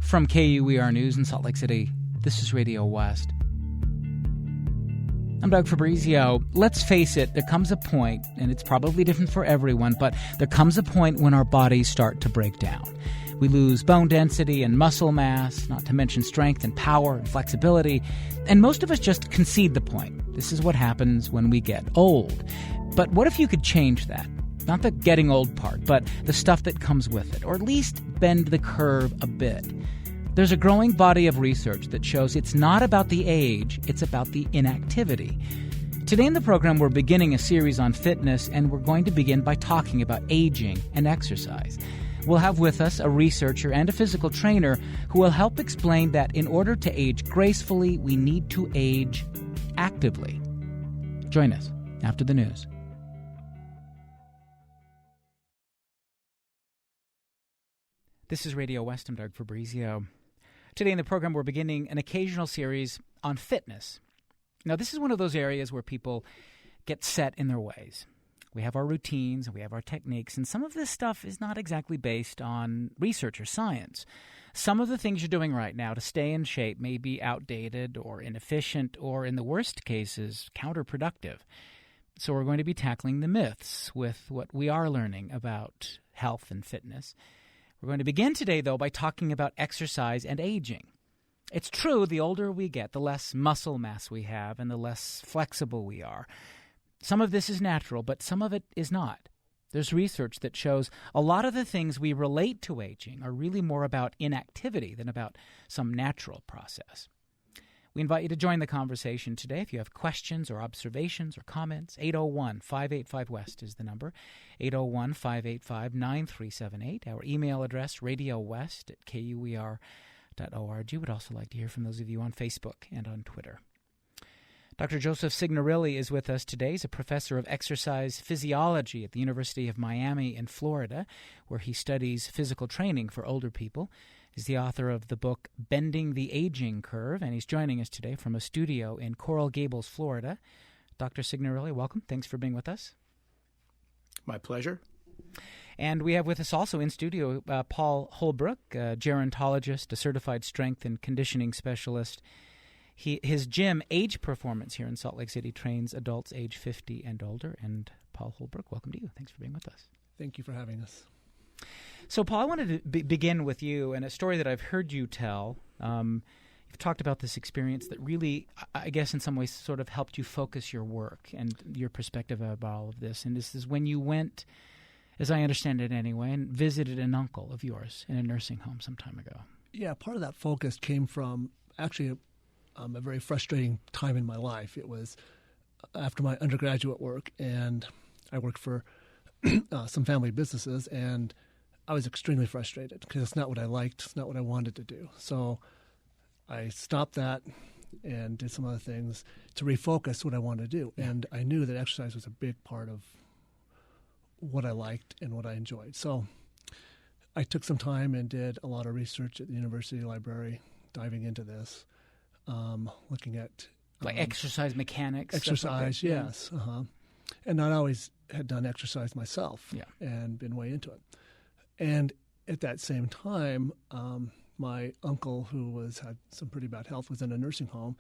From KUER News in Salt Lake City, this is Radio West. I'm Doug Fabrizio. Let's face it, there comes a point, and it's probably different for everyone, but there comes a point when our bodies start to break down. We lose bone density and muscle mass, not to mention strength and power and flexibility, and most of us just concede the point. This is what happens when we get old. But what if you could change that? Not the getting old part, but the stuff that comes with it, or at least bend the curve a bit. There's a growing body of research that shows it's not about the age, it's about the inactivity. Today in the program, we're beginning a series on fitness, and we're going to begin by talking about aging and exercise. We'll have with us a researcher and a physical trainer who will help explain that in order to age gracefully, we need to age actively. Join us after the news. This is Radio West. I'm Doug Fabrizio. Today in the program, we're beginning an occasional series on fitness. Now, this is one of those areas where people get set in their ways. We have our routines, and we have our techniques, and some of this stuff is not exactly based on research or science. Some of the things you're doing right now to stay in shape may be outdated or inefficient or, in the worst cases, counterproductive. So we're going to be tackling the myths with what we are learning about health and fitness. We're going to begin today, though, by talking about exercise and aging. It's true, the older we get, the less muscle mass we have and the less flexible we are. Some of this is natural, but some of it is not. There's research that shows a lot of the things we relate to aging are really more about inactivity than about some natural process. We invite you to join the conversation today. If you have questions or observations or comments, 801-585-WEST is the number, 801-585-9378. Our email address, radiowest@kuer.org. We'd also like to hear from those of you on Facebook and on Twitter. Dr. Joseph Signorile is with us today. He's a professor of exercise physiology at the University of Miami in Florida, where he studies physical training for older people. He's the author of the book Bending the Aging Curve, and he's joining us today from a studio in Coral Gables, Florida. Dr. Signorile, welcome. Thanks for being with us. My pleasure. And we have with us also in studio Paul Holbrook, a gerontologist, a certified strength and conditioning specialist. His gym, Age Performance, here in Salt Lake City, trains adults age 50 and older. And Paul Holbrook, welcome to you. Thanks for being with us. Thank you for having us. So, Paul, I wanted to begin with you and a story that I've heard you tell. You've talked about this experience that really, I guess, in some ways sort of helped you focus your work and your perspective about all of this. And this is when you went, as I understand it anyway, and visited an uncle of yours in a nursing home some time ago. Yeah, part of that focus came from actually a very frustrating time in my life. It was after my undergraduate work, and I worked for some family businesses, and I was extremely frustrated because it's not what I liked. It's not what I wanted to do. So I stopped that and did some other things to refocus what I wanted to do. Yeah. And I knew that exercise was a big part of what I liked and what I enjoyed. So I took some time and did a lot of research at the university library, diving into this, looking at like exercise mechanics. Exercise, like yes. And not always had done exercise myself, yeah, and been way into it. And at that same time, my uncle, who had some pretty bad health, was in a nursing home,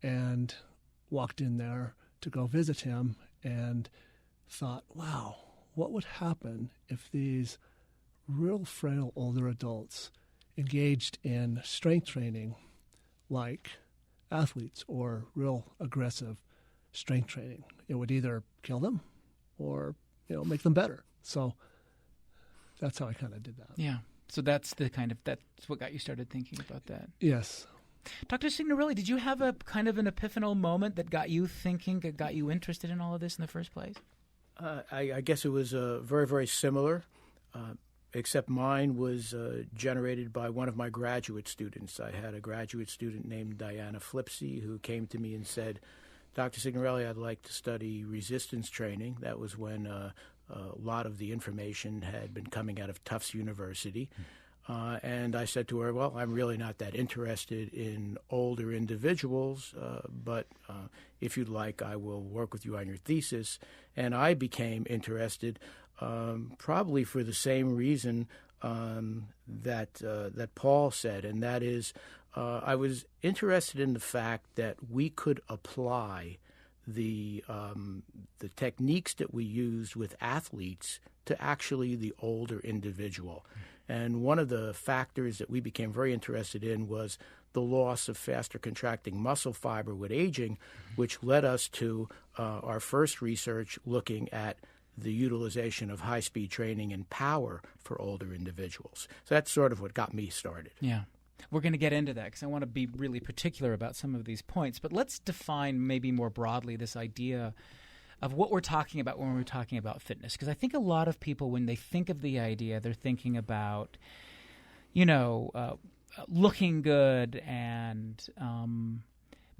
and walked in there to go visit him and thought, wow, what would happen if these real frail older adults engaged in strength training like athletes or real aggressive strength training? It would either kill them or, make them better. So that's how I kind of did that. Yeah. So that's what got you started thinking about that. Yes. Dr. Signorile, did you have a kind of an epiphanal moment that got you thinking, that got you interested in all of this in the first place? I guess it was very, very similar, except mine was generated by one of my graduate students. I had a graduate student named Diana Flipsy who came to me and said, Dr. Signorile, I'd like to study resistance training. That was when a lot of the information had been coming out of Tufts University. And I said to her, well, I'm really not that interested in older individuals, but if you'd like, I will work with you on your thesis. And I became interested probably for the same reason that Paul said, and that is, I was interested in the fact that we could apply the techniques that we used with athletes to actually the older individual. And one of the factors that we became very interested in was the loss of faster contracting muscle fiber with aging, which led us to our first research looking at the utilization of high-speed training and power for older individuals. So that's sort of what got me started. Yeah. We're going to get into that because I want to be really particular about some of these points. But let's define maybe more broadly this idea of what we're talking about when we're talking about fitness. Because I think a lot of people, when they think of the idea, they're thinking about, looking good and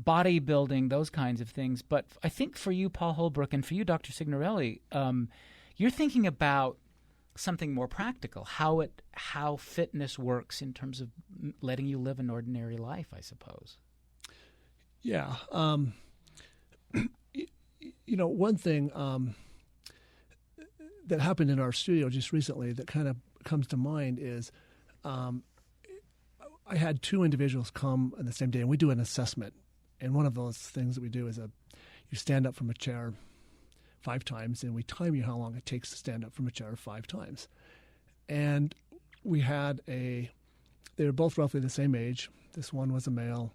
bodybuilding, those kinds of things. But I think for you, Paul Holbrook, and for you, Dr. Signorile, you're thinking about something more practical, how fitness works in terms of letting you live an ordinary life, I suppose. Yeah. One thing that happened in our studio just recently that kind of comes to mind is I had two individuals come on the same day, and we do an assessment. And one of those things that we do is you stand up from a chair 5 times, and we time you how long it takes to stand up from a chair 5 times. And we had they were both roughly the same age. This one was a male,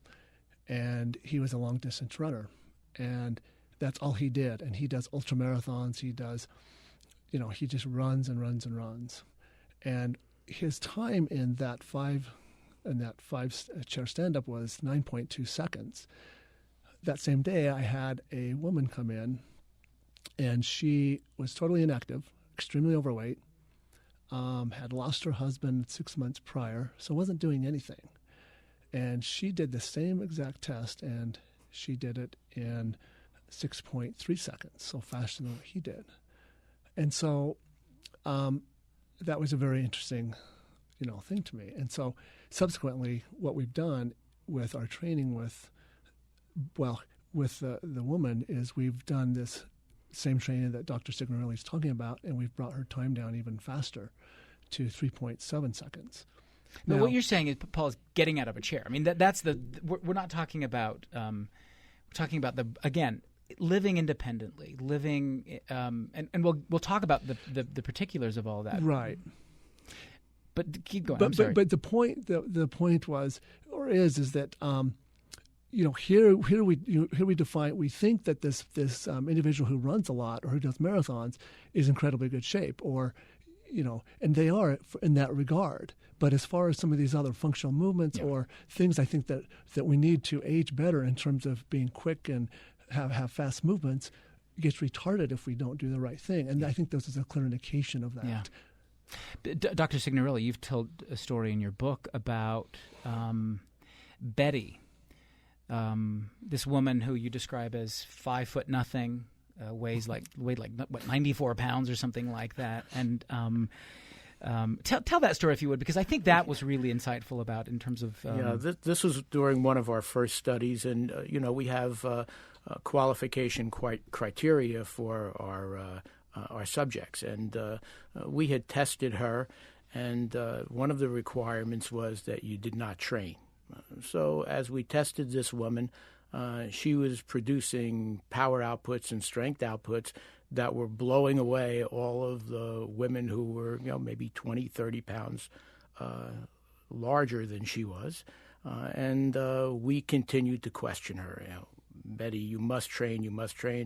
and he was a long-distance runner. And that's all he did. And he does ultramarathons. He does, he just runs and runs and runs. And his time in that 5 chair stand-up was 9.2 seconds. That same day, I had a woman come in, and she was totally inactive, extremely overweight, had lost her husband 6 months prior, so wasn't doing anything. And she did the same exact test, and she did it in 6.3 seconds, so faster than what he did. And so that was a very interesting, thing to me. And so subsequently, what we've done with our training with the woman is we've done this same training that Dr. Signorile is talking about, and we've brought her time down even faster to 3.7 seconds. Now, what you're saying is, Paul, is getting out of a chair. I mean, that's we're not talking about. We're talking about living independently, and we'll talk about the particulars of all that. Right. But keep going. I'm sorry. But the point was that here we define. We think that this individual who runs a lot or who does marathons is incredibly good shape, or and they are in that regard. But as far as some of these other functional movements or things, I think that we need to age better in terms of being quick and have fast movements, gets retarded if we don't do the right thing. And I think this is a clear indication of that. Yeah. Dr. Signorile, you've told a story in your book about Betty, this woman who you describe as 5'0", weighed like 94 pounds or something like that. And tell that story if you would, because I think that was really insightful about in terms of. This was during one of our first studies, and we have qualification criteria for our subjects, and we had tested her, and one of the requirements was that you did not train. So as we tested this woman, she was producing power outputs and strength outputs that were blowing away all of the women who were maybe 20, 30 pounds larger than she was. And we continued to question her. Betty, you must train,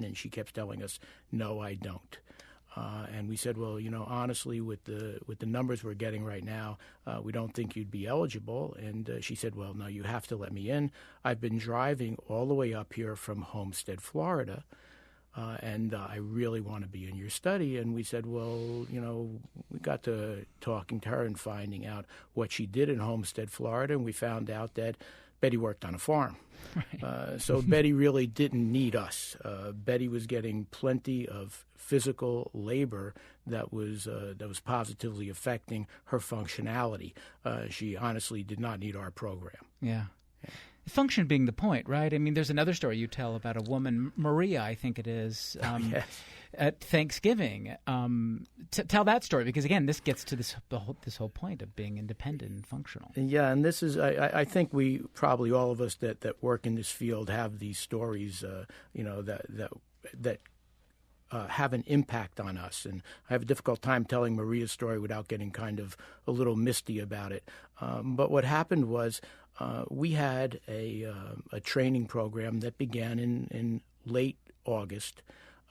and she kept telling us, no, I don't. And we said, well, honestly, with the numbers we're getting right now, we don't think you'd be eligible. And she said, well, no, you have to let me in. I've been driving all the way up here from Homestead, Florida, and I really want to be in your study. And we said, well, we got to talking to her and finding out what she did in Homestead, Florida, and we found out that Betty worked on a farm. Right. So Betty really didn't need us. Betty was getting plenty of physical labor that was positively affecting her functionality. She honestly did not need our program. Yeah. Function being the point, right? I mean, there's another story you tell about a woman, Maria, I think it is, Yes. at Thanksgiving. Tell that story, because again, this gets to this whole point of being independent and functional. Yeah, and this is, I think we probably all of us that work in this field have these stories, that have an impact on us. And I have a difficult time telling Maria's story without getting kind of a little misty about it. But what happened was we had a training program that began in late August.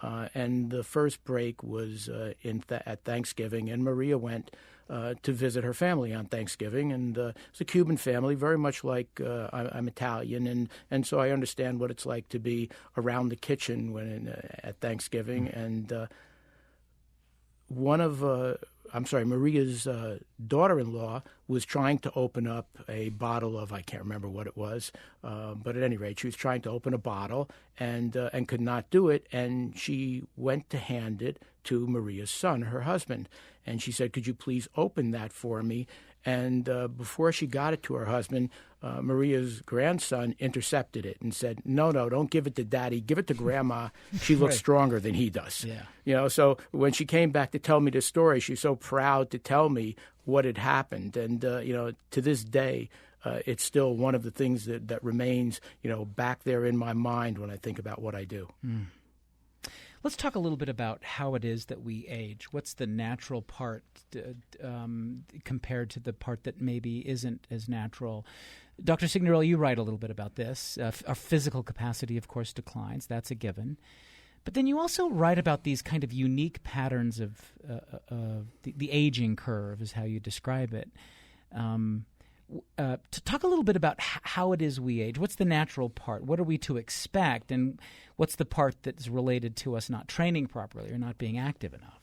And the first break was at Thanksgiving, and Maria went to visit her family on Thanksgiving. And it's a Cuban family, very much like I'm Italian, and so I understand what it's like to be around the kitchen at Thanksgiving. And Maria's daughter-in-law was trying to open up a bottle of, I can't remember what it was, but at any rate, she was trying to open a bottle and could not do it. And she went to hand it to Maria's son, her husband. And she said, "Could you please open that for me?" And before she got it to her husband, Maria's grandson intercepted it and said, no, don't give it to Daddy. Give it to Grandma. She looks Right. stronger than he does. Yeah. So when she came back to tell me this story, she was so proud to tell me what had happened. And, to this day, it's still one of the things that remains, back there in my mind when I think about what I do. Mm. Let's talk a little bit about how it is that we age. What's the natural part compared to the part that maybe isn't as natural? Dr. Signorile, you write a little bit about this. Our physical capacity, of course, declines. That's a given. But then you also write about these kind of unique patterns of the aging curve, is how you describe it. To talk a little bit about how it is we age. What's the natural part? What are we to expect? And what's the part that's related to us not training properly or not being active enough?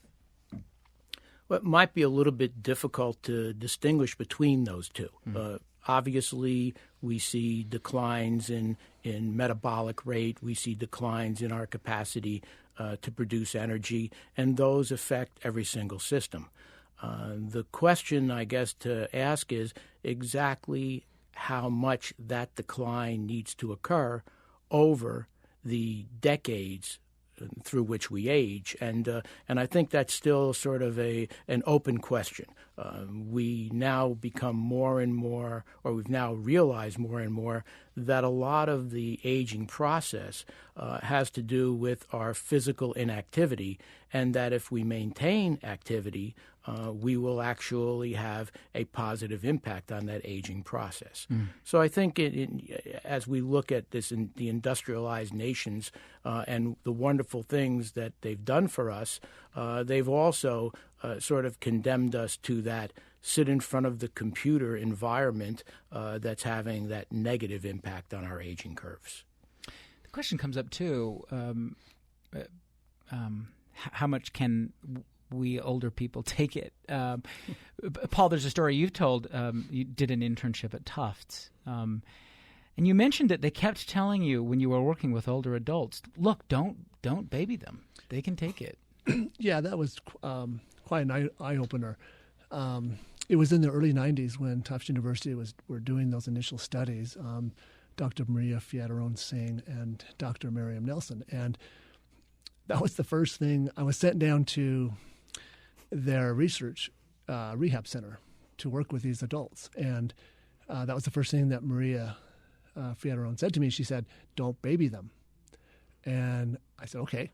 Well, it might be a little bit difficult to distinguish between those two. Obviously, we see declines in metabolic rate. We see declines in our capacity to produce energy, and those affect every single system. The question, I guess, to ask is exactly how much that decline needs to occur over the decades through which we age, and I think that's still sort of an open question. We now become more and more, or we've now realized more and more, that a lot of the aging process has to do with our physical inactivity, and that if we maintain activity, we will actually have a positive impact on that aging process. So I think as we look at this in the industrialized nations and the wonderful things that they've done for us, they've also sort of condemned us to that sit in front of the computer environment that's having that negative impact on our aging curves. The question comes up, too, how much can we older people take it? Paul, there's a story you've told. You did an internship at Tufts. And you mentioned that they kept telling you when you were working with older adults, look, don't baby them. They can take it. Yeah, that was quite an eye-opener. It was in the early 90s when Tufts University were doing those initial studies, Dr. Maria Fierro-Singh and Dr. Miriam Nelson. And that was the first thing. I was sent down to their research rehab center to work with these adults. And that was the first thing that Maria Fierro said to me. She said, don't baby them. And I said, okay.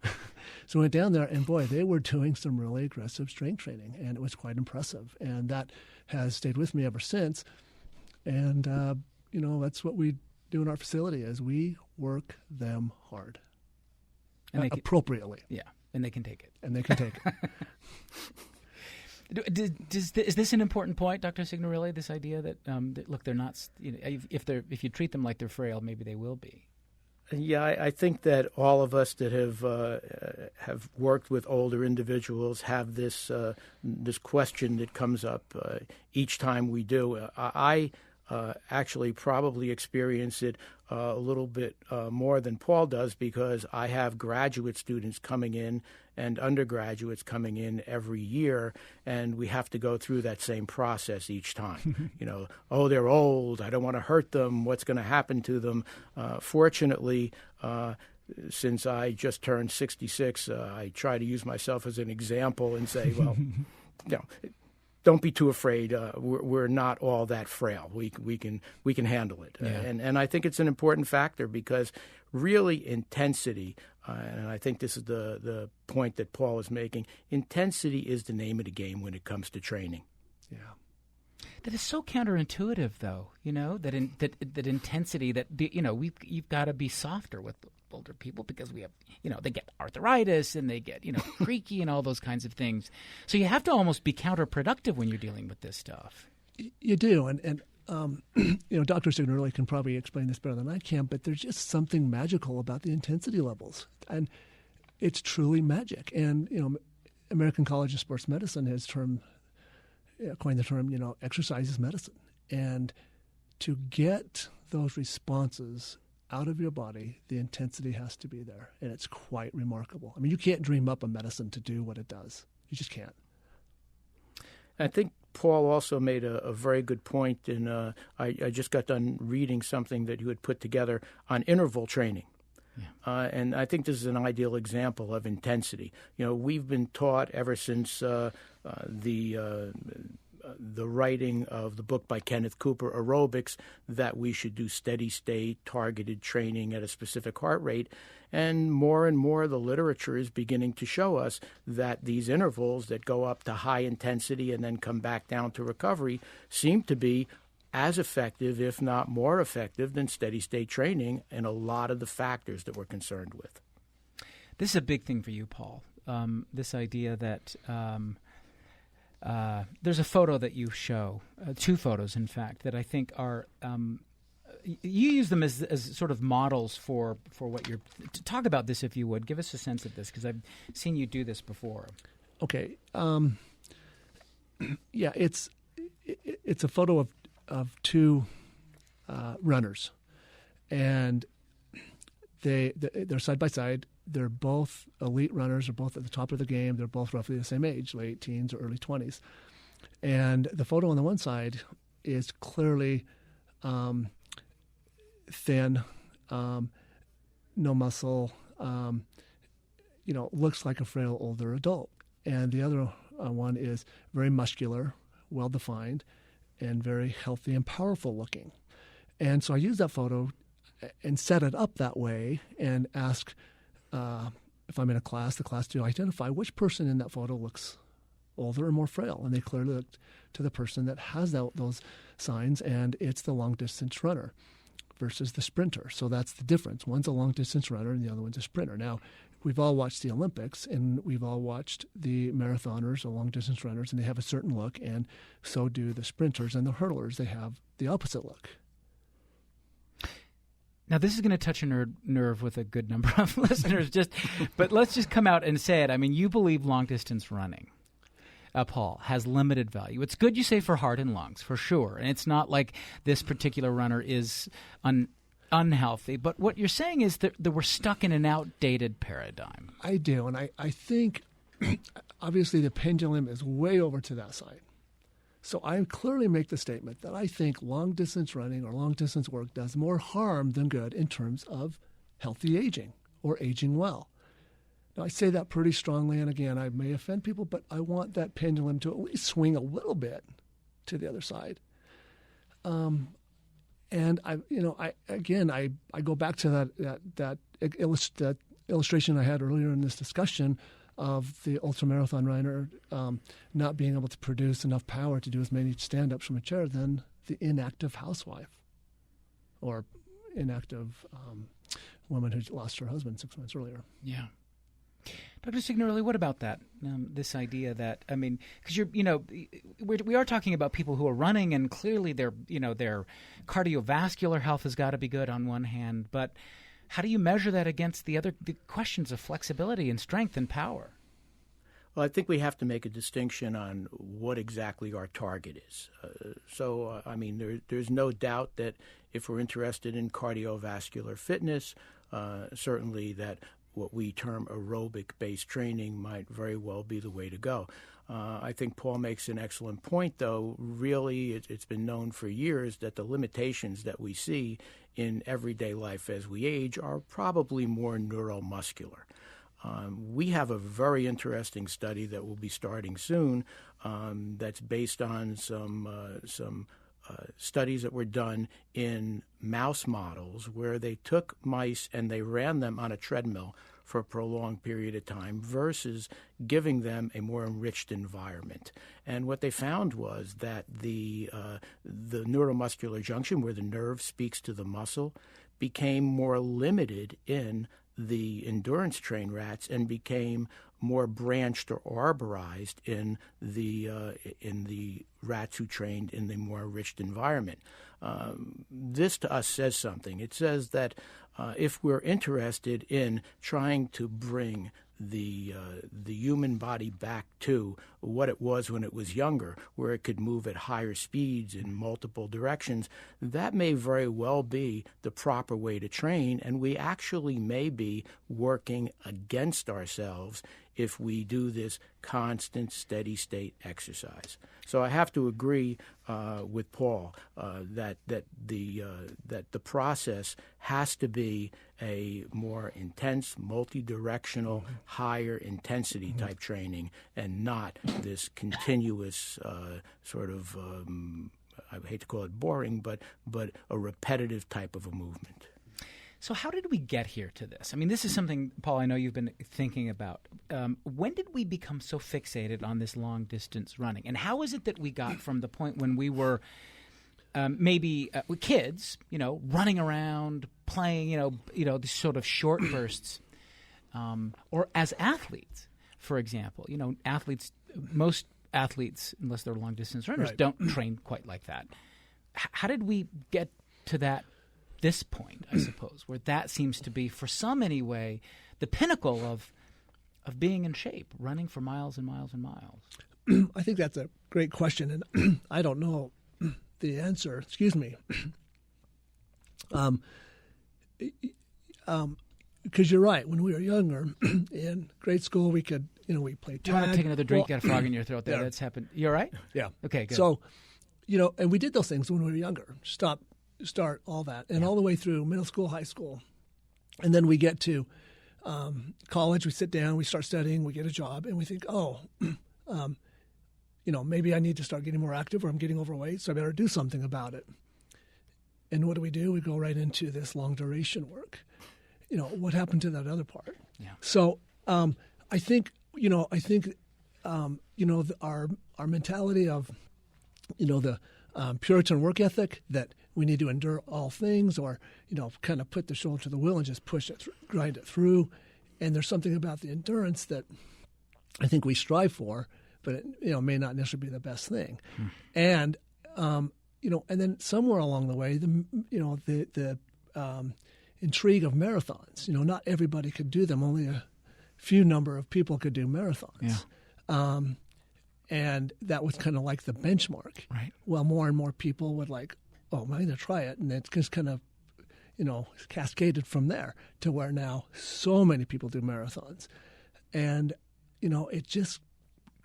So I went down there, and boy, they were doing some really aggressive strength training, and it was quite impressive. And that has stayed with me ever since. And, that's what we do in our facility is we work them hard. And appropriately. Yeah, and they can take it. And they can take it. Is this an important point, Dr. Signorile, this idea that, look, they're not, if you treat them like they're frail, maybe they will be? Yeah, I think that all of us that have worked with older individuals have this question that comes up each time we do. I actually probably experience it a little bit more than Paul does, because I have graduate students coming in and undergraduates coming in every year, and we have to go through that same process each time. Oh, they're old, I don't want to hurt them, what's going to happen to them? Fortunately, since I just turned 66, I try to use myself as an example and say, well, don't be too afraid. We're not all that frail. We can handle it. Yeah. And I think it's an important factor, because really intensity, and I think this is the point that Paul is making, intensity is the name of the game when it comes to training. Yeah. That is so counterintuitive, though. That intensity. That you've got to be softer with older people, because we have, they get arthritis and they get, creaky and all those kinds of things. So you have to almost be counterproductive when you're dealing with this stuff. You do, and Dr. Signorile can probably explain this better than I can, but there's just something magical about the intensity levels, and it's truly magic. And American College of Sports Medicine has coined the term, exercise is medicine, and to get those responses out of your body, the intensity has to be there, and it's quite remarkable. I mean, you can't dream up a medicine to do what it does. You just can't. I think Paul also made a very good point, and I just got done reading something that you had put together on interval training. Yeah. And I think this is an ideal example of intensity. We've been taught ever since the writing of the book by Kenneth Cooper, Aerobics, that we should do steady state, targeted training at a specific heart rate. And more the literature is beginning to show us that these intervals that go up to high intensity and then come back down to recovery seem to be as effective, if not more effective, than steady state training in a lot of the factors that we're concerned with. This is a big thing for you, Paul. This idea that there's a photo that you show, two photos, in fact, that I think are you use them as sort of models for what you're. Talk about this, if you would. Give us a sense of this, because I've seen you do this before. Okay. Yeah, it's a photo of two runners, and they're side by side. They're both elite runners. They're both at the top of the game. They're both roughly the same age, late teens or early 20s. And the photo on the one side is clearly thin, no muscle, looks like a frail older adult. And the other one is very muscular, well-defined, and very healthy and powerful looking. And so I use that photo and set it up that way and ask, if I'm in a class, the class to identify which person in that photo looks older or more frail. And they clearly look to the person that has those signs, and it's the long-distance runner versus the sprinter. So that's the difference. One's a long-distance runner and the other one's a sprinter. Now, we've all watched the Olympics, and we've all watched the marathoners or long-distance runners, and they have a certain look, and so do the sprinters and the hurdlers. They have the opposite look. Now, this is going to touch a nerve with a good number of listeners, but let's just come out and say it. I mean, you believe long-distance running, Paul, has limited value. It's good, you say, for heart and lungs, for sure, and it's not like this particular runner is unhealthy. But what you're saying is that we're stuck in an outdated paradigm. I do, and I think, obviously, the pendulum is way over to that side. So I clearly make the statement that I think long-distance running or long-distance work does more harm than good in terms of healthy aging or aging well. Now, I say that pretty strongly, and again, I may offend people, but I want that pendulum to at least swing a little bit to the other side. And I go back to that illustration I had earlier in this discussion of the ultramarathon runner not being able to produce enough power to do as many stand-ups from a chair than the inactive housewife or inactive woman who lost her husband 6 months earlier. Yeah. Dr. Signorile, what about that? This idea that, I mean, because we are talking about people who are running, and clearly their cardiovascular health has got to be good on one hand, but how do you measure that against the questions of flexibility and strength and power? Well, I think we have to make a distinction on what exactly our target is. There's no doubt that if we're interested in cardiovascular fitness, certainly that what we term aerobic-based training might very well be the way to go. I think Paul makes an excellent point, though. Really, it's been known for years that the limitations that we see in everyday life as we age are probably more neuromuscular. We have a very interesting study that will be starting soon that's based on some studies that were done in mouse models where they took mice and they ran them on a treadmill for a prolonged period of time versus giving them a more enriched environment. And what they found was that the neuromuscular junction, where the nerve speaks to the muscle, became more limited in the endurance trained rats and became more branched or arborized in the rats who trained in the more enriched environment. This to us says something. It says that if we're interested in trying to bring the human body back to what it was when it was younger, where it could move at higher speeds in multiple directions, that may very well be the proper way to train, and we actually may be working against ourselves if we do this constant, steady-state exercise. So I have to agree with Paul that the process has to be a more intense, multi-directional, higher intensity type training, and not this continuous I hate to call it boring, but a repetitive type of a movement. So how did we get here to this? I mean, this is something, Paul, I know you've been thinking about. When did we become so fixated on this long-distance running? And how is it that we got from the point when we were maybe kids, running around, playing, these sort of short bursts, or as athletes, for example? Most athletes, unless they're long-distance runners, right, don't train quite like that. How did we get to this point, I suppose, where that seems to be, for some anyway, the pinnacle of being in shape, running for miles and miles and miles? I think that's a great question, and I don't know the answer. Excuse me. Because you're right. When we were younger, in grade school, we could, we played tag. Do you want to take another drink? Got a frog in your throat there. Yeah. That's happened. You all right? Yeah. Okay, good. So, and we did those things when we were younger. Start all that, and all the way through middle school, high school. And then we get to college, we sit down, we start studying, we get a job, and we think, maybe I need to start getting more active, or I'm getting overweight, so I better do something about it. And what do? We go right into this long duration work. What happened to that other part? Yeah. So I think our mentality of, the Puritan work ethic that we need to endure all things, or, kind of put the shoulder to the wheel and just push it, grind it through. And there's something about the endurance that I think we strive for, but it, may not necessarily be the best thing. And, and then somewhere along the way, the intrigue of marathons, not everybody could do them. Only a few number of people could do marathons. Yeah. And that was kind of like the benchmark. Right. Well, more and more people would I'm going to try it. And it's just kind of, cascaded from there to where now so many people do marathons. And, it just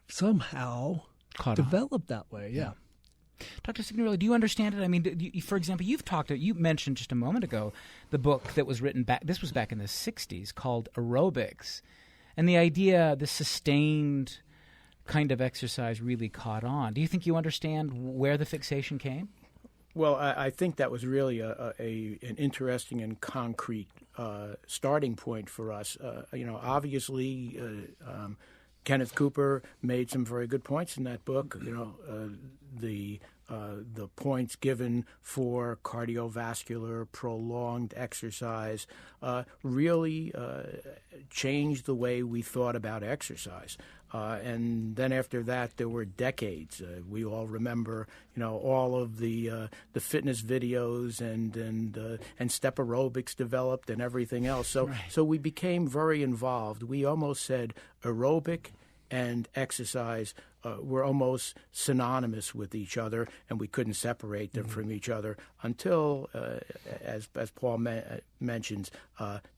somehow developed that way. Yeah. Dr. Signorile, do you understand it? I mean, for example, you mentioned just a moment ago the book that was written this was back in the 60s, called Aerobics. And the idea, the sustained kind of exercise really caught on. Do you think you understand where the fixation came? Well, I think that was really an interesting and concrete starting point for us. Obviously, Kenneth Cooper made some very good points in that book. The points given for cardiovascular prolonged exercise really changed the way we thought about exercise. And then after that, there were decades. We all remember, all of the fitness videos and step aerobics developed and everything else. So we became very involved. We almost said aerobic and exercise were almost synonymous with each other, and we couldn't separate them from each other until, as Paul mentions,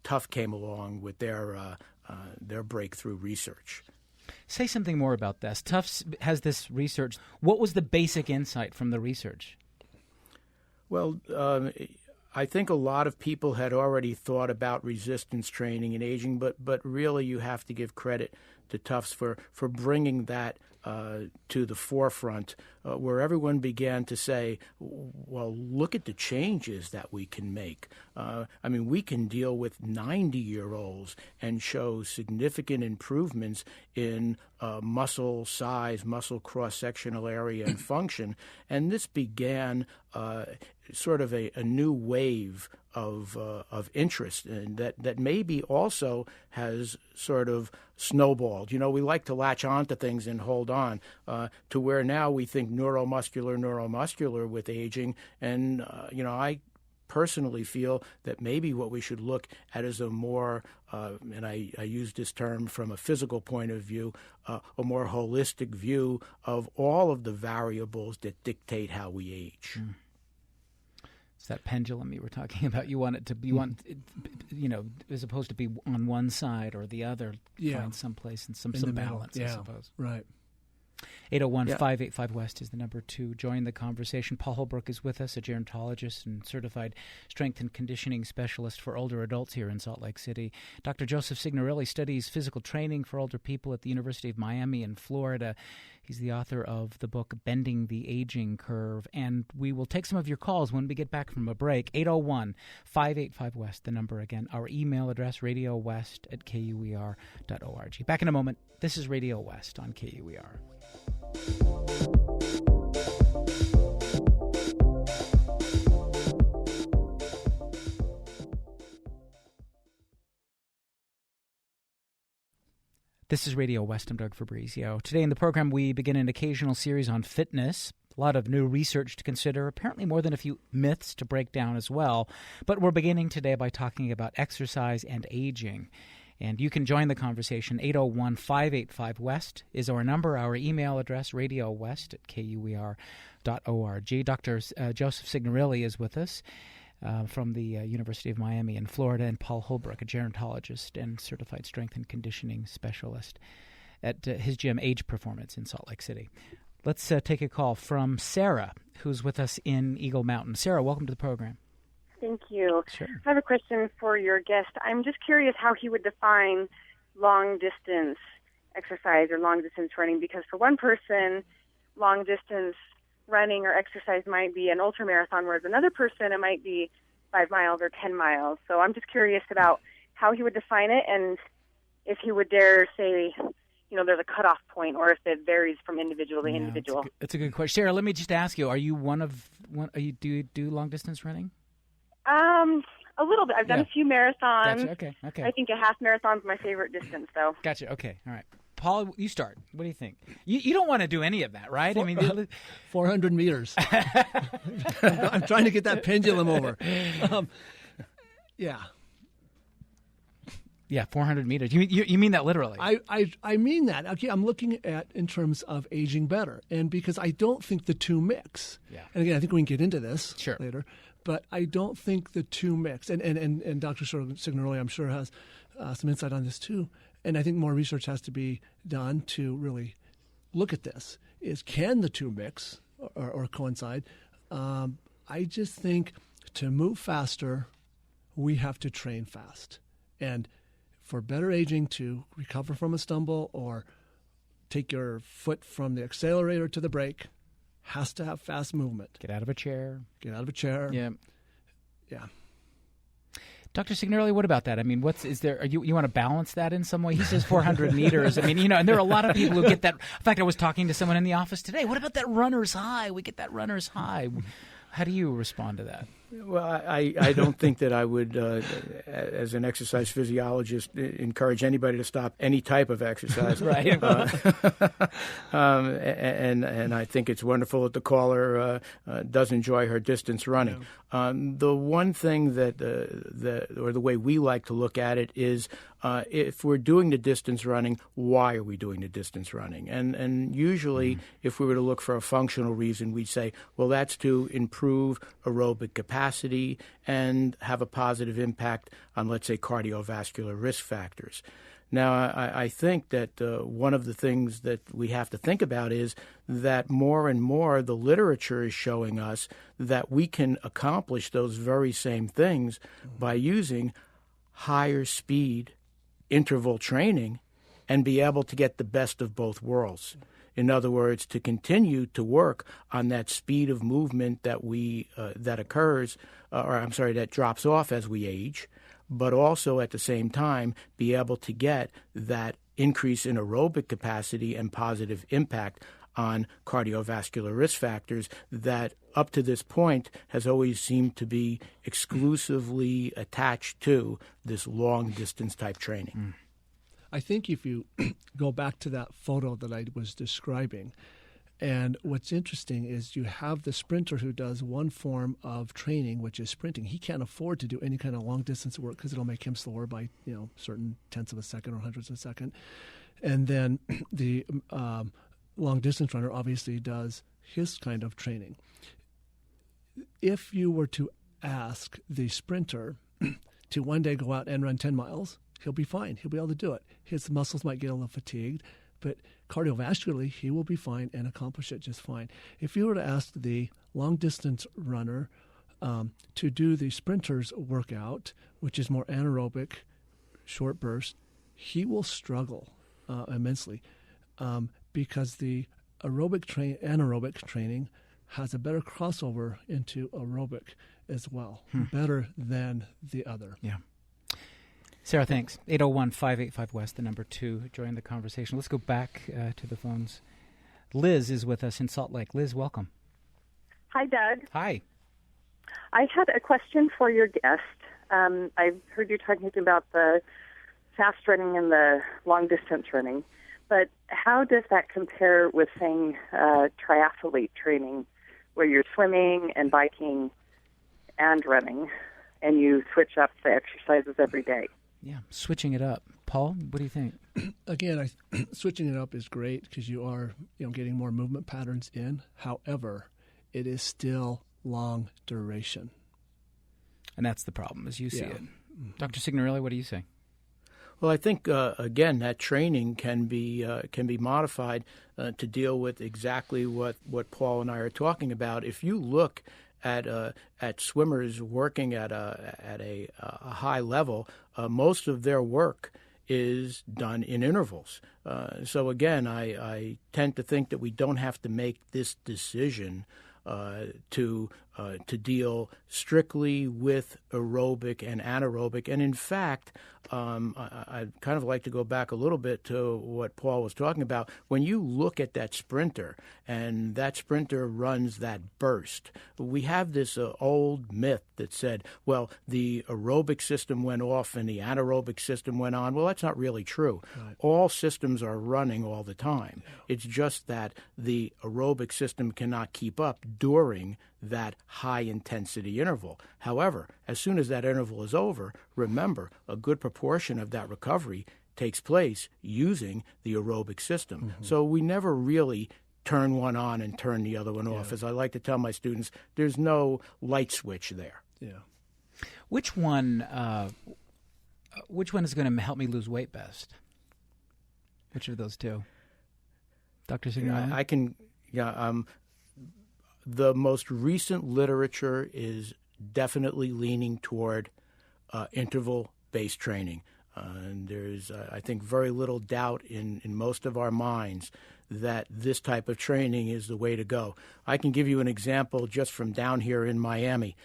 Tufts came along with their breakthrough research. Say something more about this. Tufts has this research. What was the basic insight from the research? Well, I think a lot of people had already thought about resistance training and aging, but really you have to give credit to Tufts for bringing that to the forefront, where everyone began to say, well, look at the changes that we can make. We can deal with 90-year-olds and show significant improvements in muscle size, muscle cross-sectional area, and function. And this began sort of a new wave of interest, and that maybe also has sort of snowballed. We like to latch on to things and hold on to where now we think neuromuscular with aging. And, I personally feel that maybe what we should look at is a more, and I use this term from a physical point of view, a more holistic view of all of the variables that dictate how we age. Mm. It's that pendulum you were talking about. You want it to be as opposed to be on one side or the other. Find some place and some balance, I suppose. Right. 801-585-WEST is the number to join the conversation. Paul Holbrook is with us, a gerontologist and certified strength and conditioning specialist for older adults here in Salt Lake City. Dr. Joseph Signorile studies physical training for older people at the University of Miami in Florida. He's the author of the book Bending the Aging Curve. And we will take some of your calls when we get back from a break. 801-585-WEST, the number again. Our email address, radiowest@kuer.org. Back in a moment. This is Radio West on KUER. This is Radio West. I'm Doug Fabrizio. Today in the program, we begin an occasional series on fitness. A lot of new research to consider, apparently more than a few myths to break down as well. But we're beginning today by talking about exercise and aging. And you can join the conversation. 801-585-WEST is our number. Our email address, radiowest@kuer.org. Dr. Joseph Signorile is with us from the University of Miami in Florida, and Paul Holbrook, a gerontologist and certified strength and conditioning specialist at his gym, Age Performance, in Salt Lake City. Let's take a call from Sarah, who's with us in Eagle Mountain. Sarah, welcome to the program. Thank you. Sure. I have a question for your guest. I'm just curious how he would define long-distance exercise or long-distance running, because for one person, long-distance running or exercise might be an ultramarathon, whereas another person, it might be 5 miles or 10 miles. So I'm just curious about how he would define it and if he would dare say, there's a cutoff point, or if it varies from individual to individual. That's a good question. Sarah, let me just ask you, do you do long-distance running? A little bit. I've done a few marathons. Gotcha. Okay. I think a half marathon is my favorite distance, though. Gotcha. Okay. All right. Paul, you start. What do you think? You don't want to do any of that, right? 400 meters. I'm trying to get that pendulum over. Yeah, 400 meters. You mean that literally? I mean that. Okay, I'm looking at in terms of aging better, and because I don't think the two mix. Yeah. And again, I think we can get into this sure. later, but I don't think the two mix. And Dr. Signorile, I'm sure, has some insight on this too. And I think more research has to be done to really look at this. Can the two mix or coincide? I just think to move faster, we have to train fast. And for better aging, to recover from a stumble or take your foot from the accelerator to the brake, has to have fast movement. Get out of a chair. Yeah. Yeah. Dr. Signorile, what about that? I mean, you want to balance that in some way? He says 400 meters. I mean, and there are a lot of people who get that. In fact, I was talking to someone in the office today. What about that runner's high? We get that runner's high. How do you respond to that? Well, I don't think that I would, as an exercise physiologist, encourage anybody to stop any type of exercise. Right. And I think it's wonderful that the caller does enjoy her distance running. Yeah. The one thing or the way we like to look at it is if we're doing the distance running, why are we doing the distance running? And usually, if we were to look for a functional reason, we'd say, well, that's to improve aerobic capacity and have a positive impact on, let's say, cardiovascular risk factors. Now, I think that one of the things that we have to think about is that more and more the literature is showing us that we can accomplish those very same things by using higher speed interval training and be able to get the best of both worlds. In other words, to continue to work on that speed of movement that that drops off as we age, but also at the same time be able to get that increase in aerobic capacity and positive impact on cardiovascular risk factors that up to this point has always seemed to be exclusively attached to this long distance type training. I think if you go back to that photo that I was describing, and what's interesting is you have the sprinter who does one form of training, which is sprinting. He can't afford to do any kind of long distance work because it'll make him slower by certain tenths of a second or hundredths of a second. And then the long distance runner obviously does his kind of training. If you were to ask the sprinter to one day go out and run 10 miles, he'll be fine. He'll be able to do it. His muscles might get a little fatigued, but cardiovascularly, he will be fine and accomplish it just fine. If you were to ask the long-distance runner to do the sprinter's workout, which is more anaerobic, short burst, he will struggle immensely because the anaerobic training has a better crossover into aerobic as well, better than the other. Yeah. Sarah, thanks. 801-585-WEST, the number 2. Join the conversation. Let's go back to the phones. Liz is with us in Salt Lake. Liz, welcome. Hi, Doug. Hi. I had a question for your guest. I've heard you talking about the fast running and the long-distance running, but how does that compare with, saying, triathlete training, where you're swimming and biking and running, and you switch up the exercises every day? Yeah, switching it up. Paul, what do you think? Again, switching it up is great because you are getting more movement patterns in. However, it is still long duration. And that's the problem, as you see it. Dr. Signorile, what do you say? Well, I think, again, that training can be modified to deal with exactly what Paul and I are talking about. If you look at swimmers working at a high level, most of their work is done in intervals. So again, I tend to think that we don't have to make this decision to deal strictly with aerobic and anaerobic. And in fact, I'd kind of like to go back a little bit to what Paul was talking about. When you look at that sprinter and that sprinter runs that burst, we have this old myth that said, well, the aerobic system went off and the anaerobic system went on. Well, that's not really true. Right. All systems are running all the time. Yeah. It's just that the aerobic system cannot keep up during that high-intensity interval. However, as soon as that interval is over, remember, a good proportion of that recovery takes place using the aerobic system. Mm-hmm. So we never really turn one on and turn the other one off. As I like to tell my students, there's no light switch there. Yeah. Which one is going to help me lose weight best? Which of those two? Dr. Signorile? I can, the most recent literature is definitely leaning toward interval-based training. And there's, I think, very little doubt in most of our minds that this type of training is the way to go. I can give you an example just from down here in Miami.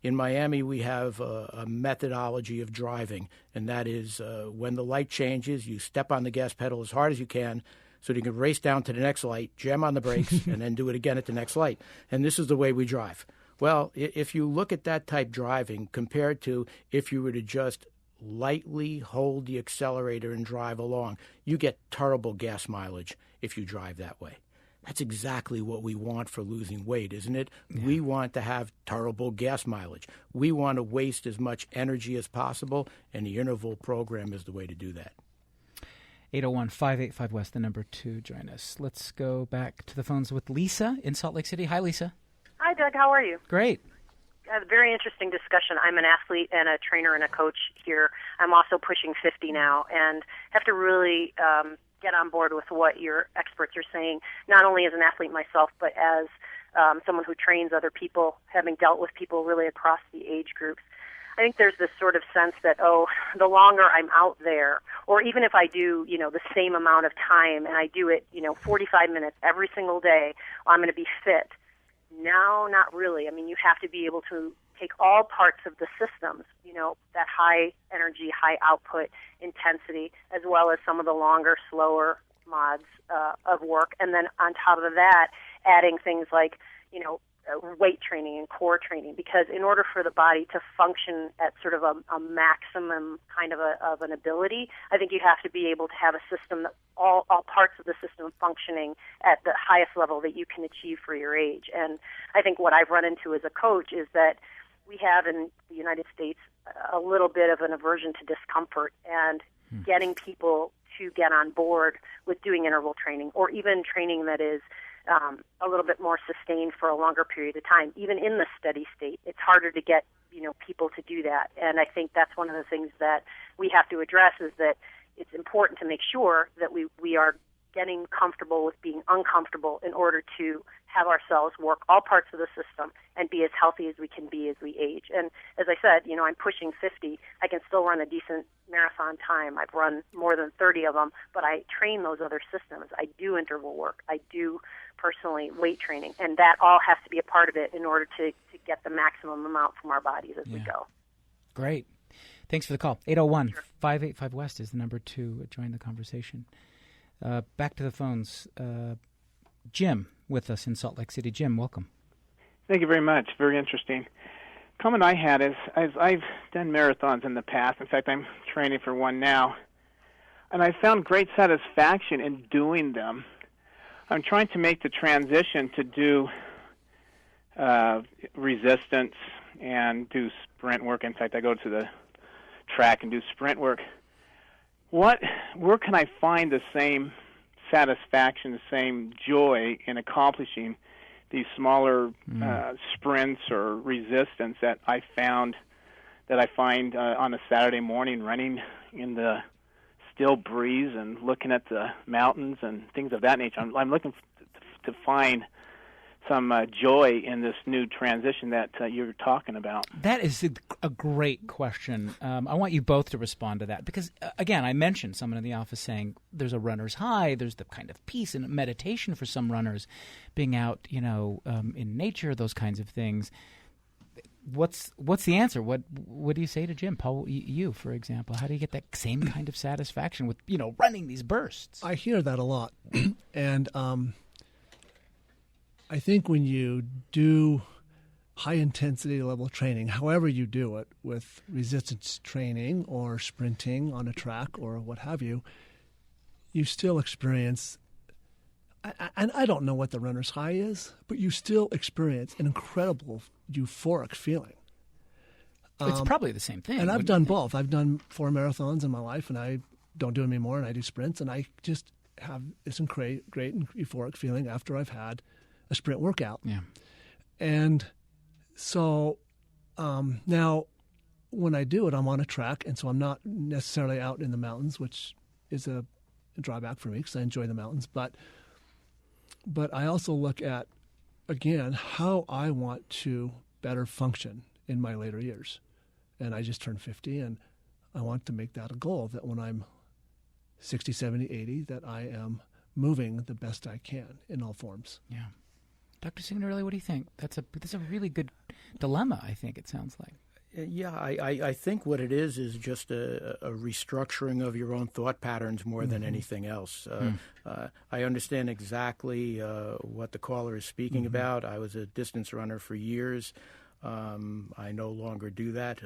In Miami, we have a methodology of driving, and that is when the light changes, you step on the gas pedal as hard as you can so that you can race down to the next light, jam on the brakes, and then do it again at the next light. And this is the way we drive. Well, if you look at that type driving compared to if you were to just lightly hold the accelerator and drive along, you get terrible gas mileage if you drive that way. That's exactly what we want for losing weight, isn't it? Yeah. We want to have terrible gas mileage. We want to waste as much energy as possible, and the interval program is the way to do that. 801-585-WEST, the number 2. Join us. Let's go back to the phones with Lisa in Salt Lake City. Hi, Lisa. Hi, Doug. How are you? Great. A very interesting discussion. I'm an athlete and a trainer and a coach here. I'm also pushing 50 now and have to really get on board with what your experts are saying, not only as an athlete myself, but as someone who trains other people, having dealt with people really across the age groups. I think there's this sort of sense that, the longer I'm out there, or even if I do, the same amount of time and I do it, 45 minutes every single day, I'm going to be fit. No, not really. I mean, you have to be able to take all parts of the systems, that high energy, high output intensity, as well as some of the longer, slower mods of work. And then on top of that, adding things like, weight training and core training, because in order for the body to function at sort of a maximum kind of an ability, I think you have to be able to have a system that all parts of the system functioning at the highest level that you can achieve for your age. And I think what I've run into as a coach is that we have in the United States a little bit of an aversion to discomfort, and getting people to get on board with doing interval training, or even training that is a little bit more sustained for a longer period of time. Even in the steady state, it's harder to get, people to do that. And I think that's one of the things that we have to address, is that it's important to make sure that we are getting comfortable with being uncomfortable in order to have ourselves work all parts of the system and be as healthy as we can be as we age. And as I said, I'm pushing 50. I can still run a decent marathon time. I've run more than 30 of them, but I train those other systems. I do interval work. I do personally weight training, and that all has to be a part of it in order to get the maximum amount from our bodies as we go. Great. Thanks for the call. 801-585-WEST is the number to join the conversation. Back to the phones. Jim with us in Salt Lake City. Jim, welcome. Thank you very much. Very interesting. Comment I had is, I've done marathons in the past. In fact, I'm training for one now, and I found great satisfaction in doing them. I'm trying to make the transition to do resistance and do sprint work. In fact, I go to the track and do sprint work. Where can I find the same satisfaction, the same joy in accomplishing these smaller sprints or resistance that I find on a Saturday morning, running in the still breeze and looking at the mountains and things of that nature? I'm looking to find some joy in this new transition that you're talking about. That is a great question. I want you both to respond to that because, again, I mentioned someone in the office saying there's a runner's high, there's the kind of peace and meditation for some runners, being out, in nature, those kinds of things. What's the answer? What do you say to Jim? Paul, you, for example, how do you get that same kind of satisfaction with, running these bursts? I hear that a lot. And I think when you do high-intensity level training, however you do it, with resistance training or sprinting on a track or what have you, you still experience, and I don't know what the runner's high is, but you still experience an incredible euphoric feeling. It's probably the same thing. And I've done both. I've done 4 marathons in my life, and I don't do them anymore, and I do sprints, and I just have this great and euphoric feeling after I've had a sprint workout. Yeah. And so now when I do it, I'm on a track, and so I'm not necessarily out in the mountains, which is a drawback for me because I enjoy the mountains. But I also look at, again, how I want to better function in my later years. And I just turned 50, and I want to make that a goal, that when I'm 60, 70, 80, that I am moving the best I can in all forms. Yeah. Dr. Signorile, what do you think? That's a really good dilemma, I think it sounds like. Yeah, I think what it is just a restructuring of your own thought patterns more than anything else. I understand exactly what the caller is speaking about. I was a distance runner for years. I no longer do that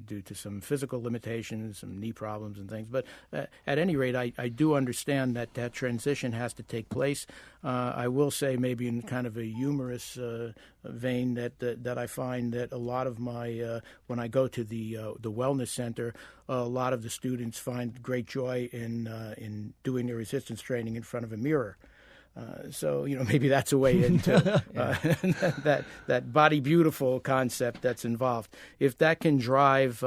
due to some physical limitations, some knee problems and things. But at any rate, I do understand that transition has to take place. I will say, maybe in kind of a humorous vein, that I find that a lot of my when I go to the wellness center, a lot of the students find great joy in doing their resistance training in front of a mirror. So maybe that's a way into that body beautiful concept that's involved. If that can drive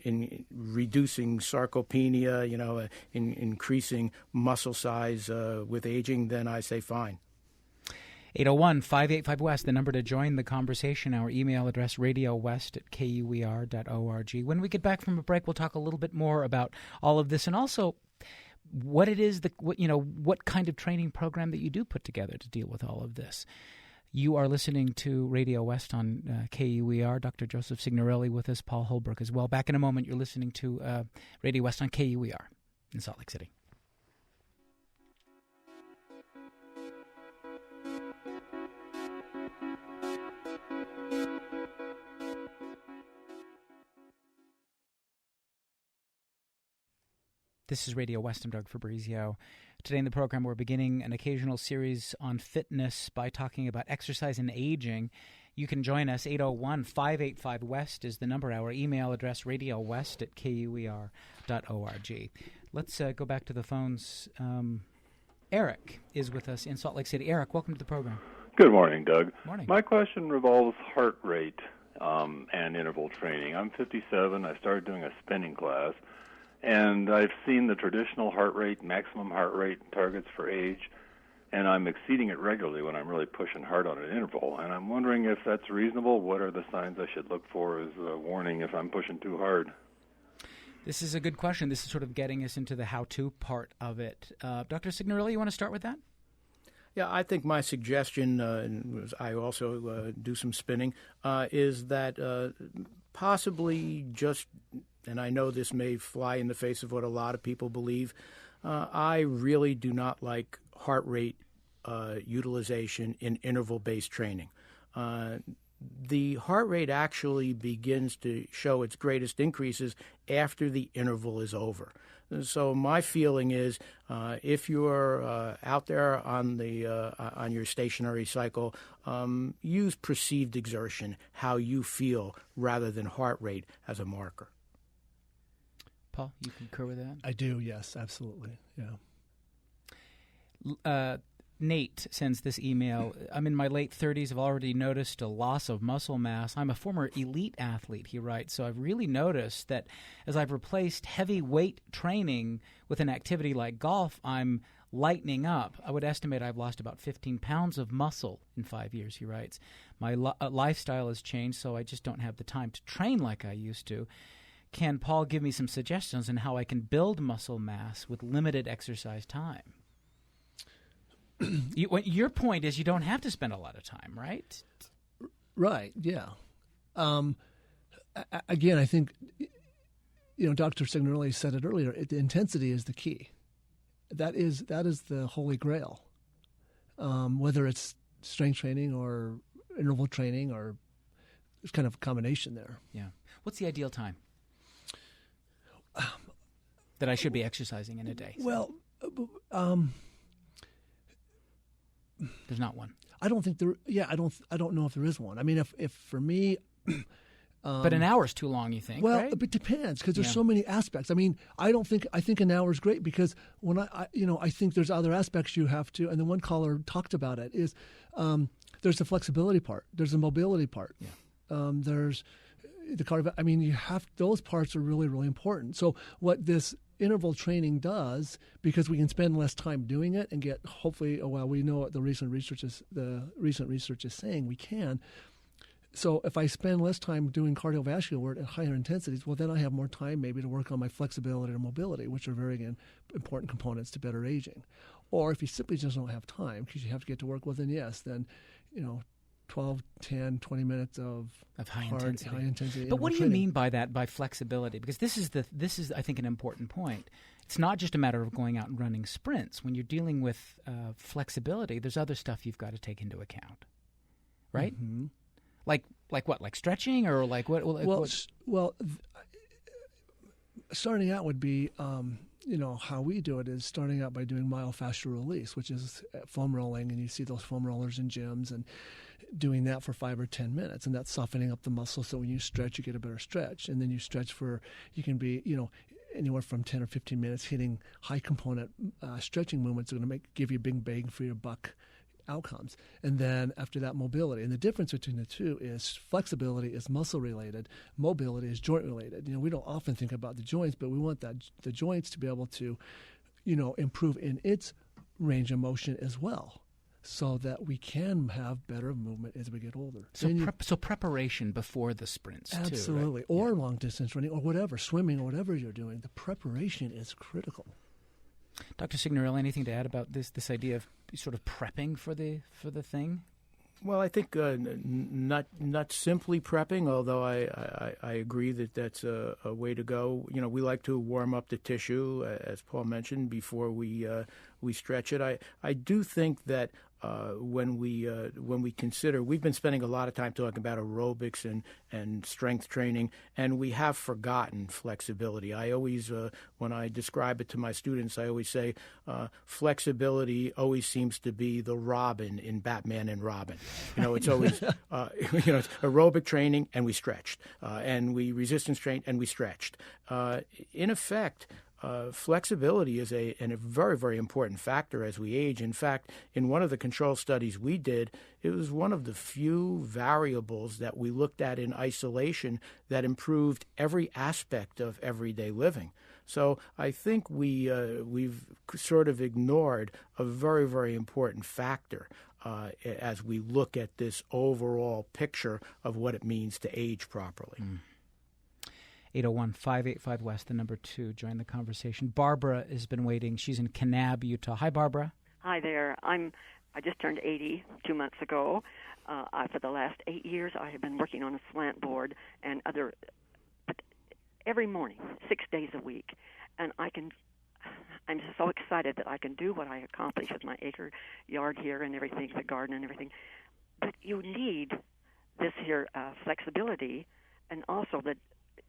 in reducing sarcopenia, in increasing muscle size with aging, then I say fine. 801-585-WEST, the number to join the conversation. Our email address, radiowest@kuer.org. When we get back from a break, we'll talk a little bit more about all of this, and also what it is, what kind of training program that you do put together to deal with all of this. You are listening to Radio West on KUER. Dr. Joseph Signorile with us, Paul Holbrook as well. Back in a moment, you're listening to Radio West on KUER in Salt Lake City. This is Radio West. I'm Doug Fabrizio. Today in the program, we're beginning an occasional series on fitness by talking about exercise and aging. You can join us. 801-585-WEST is the number. Our email address, radiowest@kuer.org. Let's go back to the phones. Eric is with us in Salt Lake City. Eric, welcome to the program. Good morning, Doug. Morning. My question revolves heart rate and interval training. I'm 57. I started doing a spinning class. And I've seen the traditional heart rate, maximum heart rate targets for age, and I'm exceeding it regularly when I'm really pushing hard on an interval. And I'm wondering if that's reasonable. What are the signs I should look for as a warning if I'm pushing too hard? This is a good question. This is sort of getting us into the how-to part of it. Dr. Signorile, you want to start with that? Yeah, I think my suggestion, and I also do some spinning, is that possibly just, and I know this may fly in the face of what a lot of people believe, I really do not like heart rate utilization in interval-based training. The heart rate actually begins to show its greatest increases after the interval is over. So my feeling is, if you're out there on your stationary cycle, use perceived exertion, how you feel, rather than heart rate as a marker. Paul, you concur with that? I do, yes, absolutely, yeah. Nate sends this email. I'm in my late 30s. I've already noticed a loss of muscle mass. I'm a former elite athlete, he writes, so I've really noticed that as I've replaced heavy weight training with an activity like golf, I'm lightening up. I would estimate I've lost about 15 pounds of muscle in 5 years, he writes. My lifestyle has changed, so I just don't have the time to train like I used to. Can Paul give me some suggestions on how I can build muscle mass with limited exercise time? Your point is you don't have to spend a lot of time, right? Right, yeah. Again, I think, Dr. Signorile said it earlier, the intensity is the key. That is the holy grail. Whether it's strength training or interval training, or there's kind of a combination there. Yeah. What's the ideal time that I should be exercising in a day? Well, there's not one. I don't think there. Yeah, I don't know if there is one. I mean, if for me, but an hour is too long. You think? Well, right? It depends because there's so many aspects. I mean, I think an hour is great because when I think there's other aspects you have to. And the one caller talked about it is there's the flexibility part, there's the mobility part, there's the cardio. I mean, those parts are really, really important. So what this interval training does, because we can spend less time doing it and get hopefully, we know what the recent research is saying we can. So if I spend less time doing cardiovascular work at higher intensities, well, then I have more time maybe to work on my flexibility and mobility, which are very, again, important components to better aging. Or if you simply just don't have time because you have to get to work, well, then yes, then, 12, 10, 20 minutes of high hard, intensity. high intensity. But what do you training. mean by that, by flexibility? Because this is I think an important point. It's not just a matter of going out and running sprints. When you're dealing with flexibility, there's other stuff you've got to take into account, right? Mm-hmm. Like what? Like stretching or like what? Starting out would be, how we do it is starting out by doing myofascial release, which is foam rolling, and you see those foam rollers in gyms and doing that for 5 or 10 minutes, and that's softening up the muscle. So when you stretch, you get a better stretch, and then you stretch you can be, anywhere from 10 or 15 minutes hitting high component stretching movements are going to give you a big bang for your buck outcomes. And then after that, mobility. And the difference between the two is flexibility is muscle related, mobility is joint related. We don't often think about the joints, but we want the joints to be able to, improve in its range of motion as well, so that we can have better movement as we get older. So preparation before the sprints, absolutely, too, right? Or long distance running, or whatever, swimming, or whatever you're doing. The preparation is critical. Dr. Signorile, anything to add about this idea of sort of prepping for the thing? Well, I think not simply prepping, although I agree that that's a way to go. We like to warm up the tissue, as Paul mentioned, before we stretch it. I do think that when we consider, we've been spending a lot of time talking about aerobics and strength training, and we have forgotten flexibility. I always, when I describe it to my students, I always say flexibility always seems to be the Robin in Batman and Robin. It's always it's aerobic training and we stretched, and we resistance trained and we stretched. In effect, flexibility is a very, very important factor as we age. In fact, in one of the control studies we did, it was one of the few variables that we looked at in isolation that improved every aspect of everyday living. So I think we've sort of ignored a very, very important factor as we look at this overall picture of what it means to age properly. 801-585-WEST, the number 2. Join the conversation. Barbara has been waiting. She's in Kanab, Utah. Hi, Barbara. Hi there. I just turned 80 2 months ago. For the last 8 years, I have been working on a slant board and but every morning, 6 days a week. And I'm so excited that I can do what I accomplished with my acre yard here and everything, the garden and everything. But you need this here flexibility and also the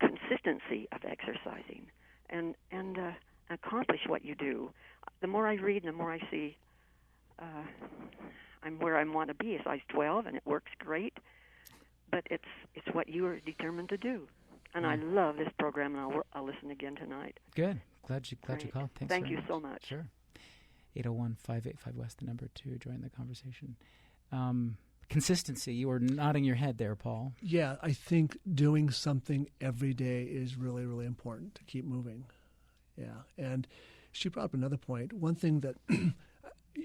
consistency of exercising and accomplish what you do. The more I read and the more I see, I'm where I want to be, a size 12, and it works great. But it's what you are determined to do. And I love this program, and I'll listen again tonight. Good. Glad you called. Thanks. Thank you so much. Sure. 801-585-WEST, the number 2. Join the conversation. Consistency. You were nodding your head there, Paul. Yeah, I think doing something every day is really, really important to keep moving. Yeah, and she brought up another point. One thing that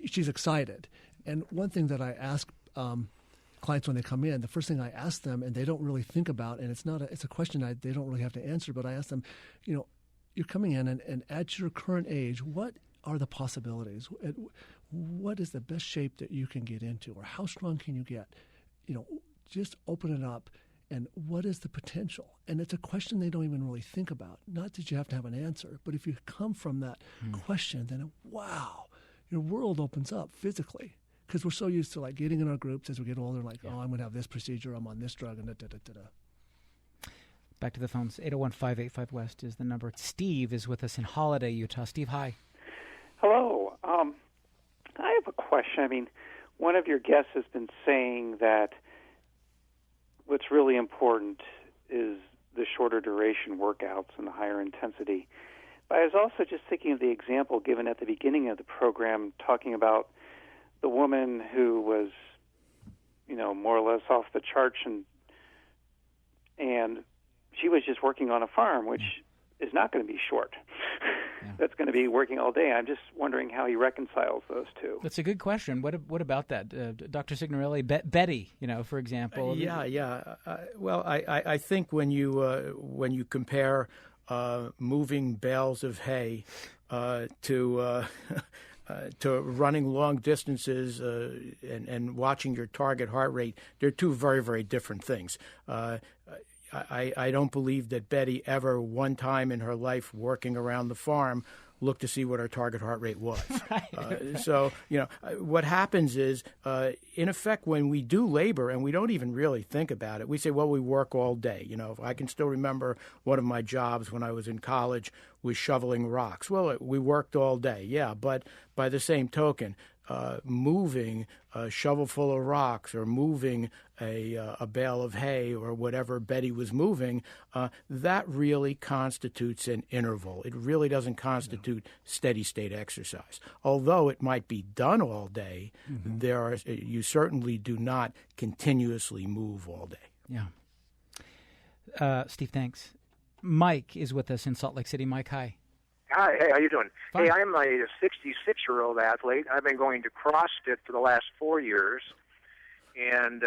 she's excited, and one thing that I ask clients when they come in, the first thing I ask them, and they don't really think about, and it's a question they don't really have to answer, but I ask them, you're coming in, and at your current age, what are the possibilities? What is the best shape that you can get into, or how strong can you get? Just open it up, and what is the potential? And it's a question they don't even really think about. Not that you have to have an answer, but if you come from that question, then wow, your world opens up physically. Because we're so used to like getting in our groups as we get older, like, oh, I'm going to have this procedure, I'm on this drug, and da-da-da-da-da. Back to the phones. 801-585-WEST is the number. Steve is with us in Holiday, Utah. Steve, hi. Hello. I have a question. I mean, one of your guests has been saying that what's really important is the shorter duration workouts and the higher intensity. But I was also just thinking of the example given at the beginning of the program, talking about the woman who was, more or less off the charts, and she was just working on a farm, which is not going to be short. Yeah. That's going to be working all day. I'm just wondering how he reconciles those two. That's a good question. What about that, Dr. Signorile? Betty, for example. Yeah. Well, I think when you compare moving bales of hay to to running long distances and watching your target heart rate, they're two very, very different things. I don't believe that Betty ever one time in her life working around the farm looked to see what her target heart rate was. So, what happens is, in effect, when we do labor and we don't even really think about it, we say, well, we work all day. I can still remember one of my jobs when I was in college was shoveling rocks. Well, we worked all day, yeah, but by the same token, moving a shovel full of rocks or moving a bale of hay or whatever Betty was moving, that really constitutes an interval. It really doesn't constitute steady state exercise. Although it might be done all day, you certainly do not continuously move all day. Yeah. Steve, thanks. Mike is with us in Salt Lake City. Mike, hi. Hi, hey, how you doing? Fine. Hey, I'm a 66-year-old athlete. I've been going to CrossFit for the last 4 years, and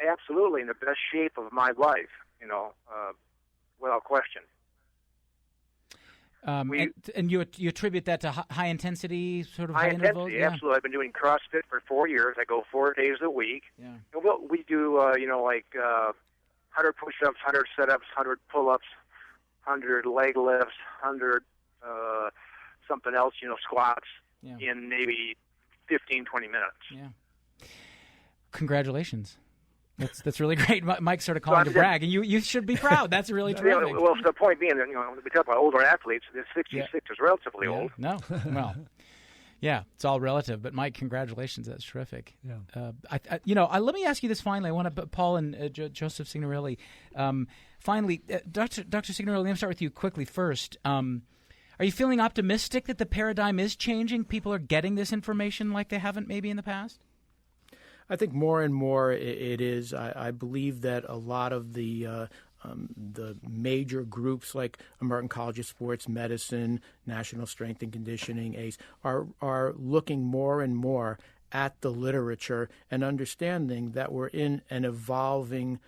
absolutely in the best shape of my life, without question. And you attribute that to high intensity, sort of high interval? intensity, absolutely. I've been doing CrossFit for 4 years. I go 4 days a week. Yeah. And we do, 100 push-ups, 100 sit-ups, 100 pull-ups, 100 leg lifts, 100 something else, squats in maybe 15, 20 minutes. Yeah. Congratulations. That's really great. Mike's sort of calling to brag, and you should be proud. That's really terrific. Well, the point being that, we talk about older athletes, the 66 is relatively old. No, well, yeah, it's all relative. But Mike, congratulations. That's terrific. Yeah. Let me ask you this finally. I want to, Paul and Joseph Signorile. Finally, Dr. Signorile, let me start with you quickly first. Are you feeling optimistic that the paradigm is changing? People are getting this information like they haven't maybe in the past? I think more and more it is. I believe that a lot of the major groups like American College of Sports Medicine, National Strength and Conditioning, ACE, are looking more and more at the literature and understanding that we're in an evolving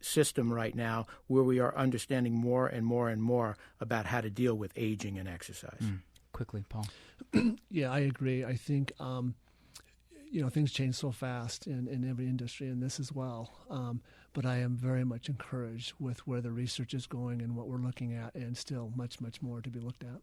system right now where we are understanding more and more and more about how to deal with aging and exercise. Quickly, Paul. Yeah, I agree. I think things change so fast in every industry, and this as well. But I am very much encouraged with where the research is going and what we're looking at, and still much, much more to be looked at.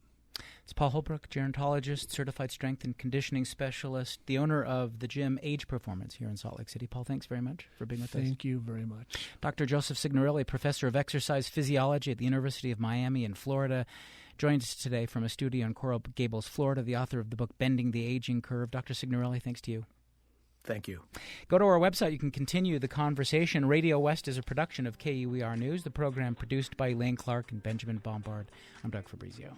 It's Paul Holbrook, gerontologist, certified strength and conditioning specialist, the owner of the gym Age Performance here in Salt Lake City. Paul, thanks very much for being with us. Thank you very much. Dr. Joseph Signorile, professor of exercise physiology at the University of Miami in Florida, joins us today from a studio in Coral Gables, Florida, the author of the book Bending the Aging Curve. Dr. Signorile, thanks to you. Thank you. Go to our website. You can continue the conversation. Radio West is a production of KUER News, the program produced by Elaine Clark and Benjamin Bombard. I'm Doug Fabrizio.